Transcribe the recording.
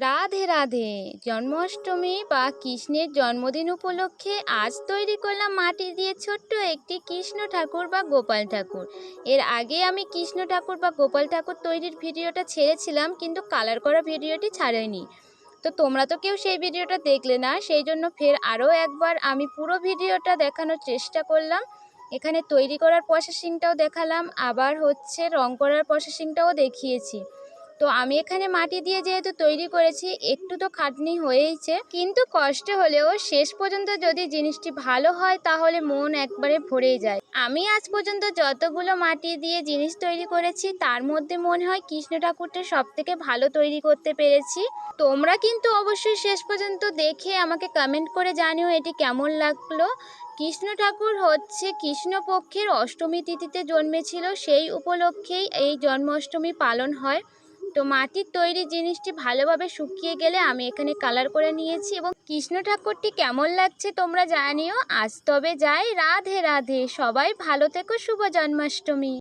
রাধে রাধে। জন্মাষ্টমী বা কৃষ্ণের জন্মদিন উপলক্ষে আজ তৈরি করলাম মাটি দিয়ে ছোট্ট একটি কৃষ্ণ ঠাকুর বা গোপাল ঠাকুর। এর আগে আমি কৃষ্ণ ঠাকুর বা গোপাল ঠাকুর তৈরির ভিডিওটা ছেড়েছিলাম, কিন্তু কালার করা ভিডিওটি ছাড়াইনি। তো তোমরা তো কেউ সেই ভিডিওটা দেখলে না, সেই জন্য ফের আরও একবার আমি পুরো ভিডিওটা দেখানোর চেষ্টা করলাম। এখানে তৈরি করার প্রসেসিংটাও দেখালাম, আবার রং করার প্রসেসিংটাও দেখিয়েছি। তো আমি এখানে মাটি দিয়ে যেহেতু তৈরি করেছি, একটু তো খাটনি হয়েইছে, কিন্তু কষ্ট হলেও শেষ পর্যন্ত যদি জিনিসটি ভালো হয় তাহলে মন একবারে ভরেই যায়। আমি আজ পর্যন্ত যতগুলো মাটি দিয়ে জিনিস তৈরি করেছি তার মধ্যে মনে হয় কৃষ্ণ ঠাকুরটা সব থেকে ভালো তৈরি করতে পেরেছি। তোমরা কিন্তু অবশ্যই শেষ পর্যন্ত দেখে আমাকে কমেন্ট করে জানিও এটি কেমন লাগলো। কৃষ্ণ ঠাকুর হচ্ছে কৃষ্ণপক্ষের অষ্টমী তিথিতে জন্মেছিল, সেই উপলক্ষেই এই জন্মাষ্টমী পালন হয়। তো মাটির তৈরি জিনিসটি ভালোভাবে শুকিয়ে গেলে আমি এখানে কালার করে নিয়েছি, এবং কৃষ্ণ ঠাকুরটি কেমন লাগছে তোমরা জানিও। আজ তবে যাই, রাধে রাধে। সবাই ভালো থেকো, শুভ জন্মাষ্টমী।